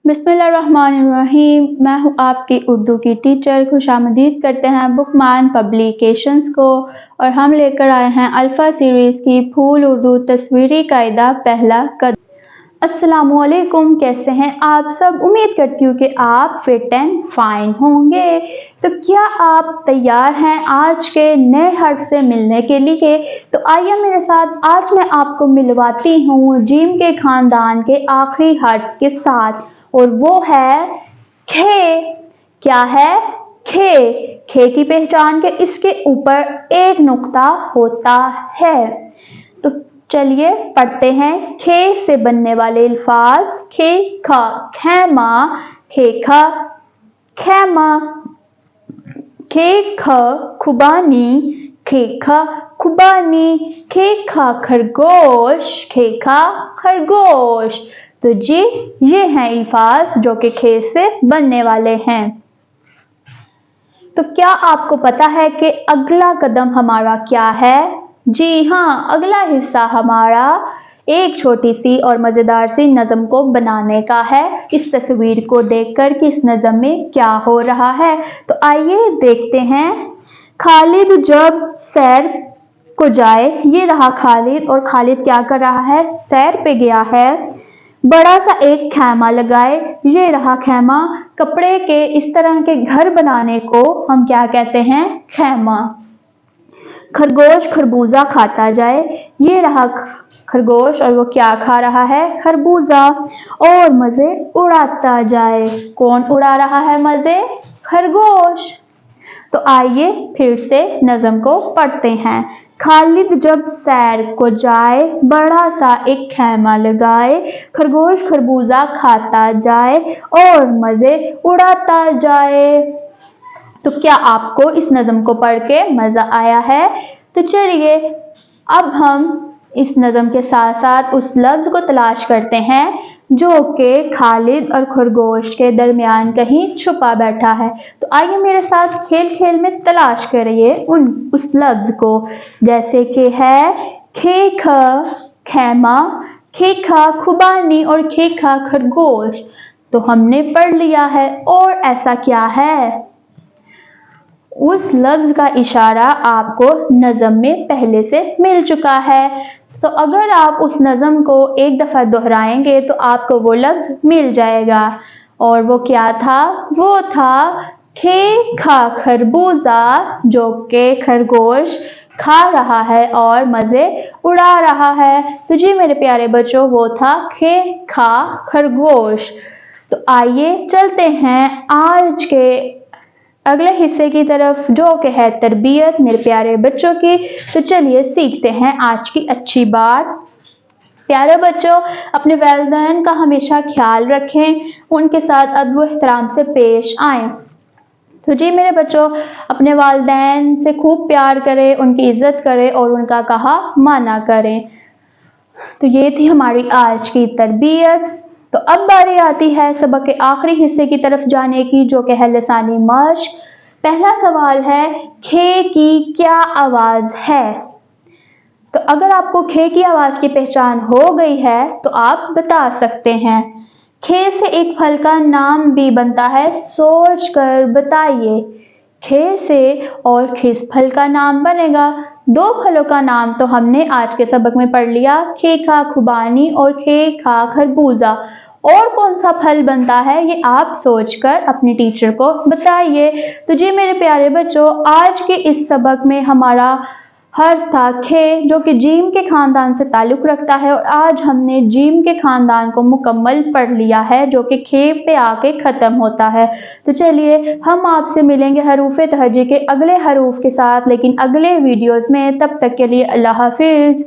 बिस्मिल्लाहिर्रहमानिर्रहीम। मैं हूँ आपकी उर्दू की टीचर। खुशामदीद करते हैं बुकमान पब्लिकेशंस को, और हम लेकर आए हैं अल्फ़ा सीरीज़ की फूल उर्दू तस्वीरी कायदा पहला कदम। अस्सलामुअलैकुम, कैसे हैं आप सब? उम्मीद करती हूँ कि आप फिट एंड फाइन होंगे। तो क्या आप तैयार हैं आज के नए हर्फ से मिलने के लिए? तो आइए मेरे साथ, आज मैं आपको मिलवाती हूँ जीम के खानदान के आखिरी हर्फ के साथ, और वो है खे। क्या है? खे। खे की पहचान के इसके ऊपर एक नुक्ता होता है। तो चलिए पढ़ते हैं खे से बनने वाले अल्फाज। खे खा खैमा, खेखा खैमा। खे ख खुबानी, खेखा खुबानी। खेखा खरगोश, खेखा खरगोश। तो जी ये हैं अल्फाज जो कि खे से बनने वाले हैं। तो क्या आपको पता है कि अगला कदम हमारा क्या है? जी हाँ, अगला हिस्सा हमारा एक छोटी सी और मज़ेदार सी नज़म को बनाने का है। इस तस्वीर को देखकर कि इस नज़म में क्या हो रहा है, तो आइए देखते हैं। खालिद जब सैर को जाए, ये रहा खालिद, और खालिद क्या कर रहा है? सैर पे गया है। बड़ा सा एक खैमा लगाए, ये रहा खैमा। कपड़े के इस तरह के घर बनाने को हम क्या कहते हैं? खैमा। खरगोश खरबूजा खाता जाए, ये रहा खरगोश, और वो क्या खा रहा है? खरबूजा। और मजे उड़ाता जाए, कौन उड़ा रहा है मजे? खरगोश। तो आइए फिर से नज़म को पढ़ते हैं। खालिद जब सैर को जाए, बड़ा सा एक खैमा लगाए। खरगोश खरबूजा खाता जाए, और मजे उड़ाता जाए। तो क्या आपको इस नज़म को पढ़ के मज़ा आया है? तो चलिए अब हम इस नज़म के साथ साथ उस लफ्ज़ को तलाश करते हैं जो कि खालिद और खरगोश के दरमियान कहीं छुपा बैठा है। तो आइए मेरे साथ खेल खेल में तलाश करिए उस लफ्ज़ को, जैसे कि है खे ख खैमा, खेखा खुबानी और खेखा खरगोश। तो हमने पढ़ लिया है, और ऐसा क्या है? उस लफ्ज़ का इशारा आपको नज़म में पहले से मिल चुका है। तो अगर आप उस नज़म को एक दफ़ा दोहराएंगे तो आपको वो लफ्ज़ मिल जाएगा। और वो क्या था? वो था खे खा खरबूजा, जो कि खरगोश खा रहा है और मज़े उड़ा रहा है। तो जी मेरे प्यारे बच्चों, वो था खे खा खरगोश। तो आइए चलते हैं आज के अगले हिस्से की तरफ, जो कि है तरबियत मेरे प्यारे बच्चों की। तो चलिए सीखते हैं आज की अच्छी बात। प्यारे बच्चों, अपने वालिदैन का हमेशा ख्याल रखें, उनके साथ अदब व एहतराम से पेश आएँ। तो जी मेरे बच्चों, अपने वालिदैन से खूब प्यार करें, उनकी इज़्ज़त करें और उनका कहा माना करें। तो ये थी हमारी आज की तरबियत। तो अब बारी आती है सबक के आखिरी हिस्से की तरफ जाने की, जो कि है लिसानी मश्क। पहला सवाल है, खे की क्या आवाज़ है? तो अगर आपको खे की आवाज़ की पहचान हो गई है तो आप बता सकते हैं। खे से एक फल का नाम भी बनता है, सोच कर बताइए। खे से और किस फल का नाम बनेगा? दो फलों का नाम तो हमने आज के सबक में पढ़ लिया, खेखा खुबानी और खेखा खरबूजा। और कौन सा फल बनता है ये आप सोचकर अपनी टीचर को बताइए। तो जी मेरे प्यारे बच्चों, आज के इस सबक में हमारा हर्फ था खे, जो कि जीम के खानदान से ताल्लुक़ रखता है, और आज हमने जीम के खानदान को मुकम्मल पढ़ लिया है, जो कि खे पे आके ख़त्म होता है। तो चलिए हम आपसे मिलेंगे हरूफ तहज्जी के अगले हरूफ के साथ, लेकिन अगले वीडियोज़ में। तब तक के लिए अल्लाह हाफिज़।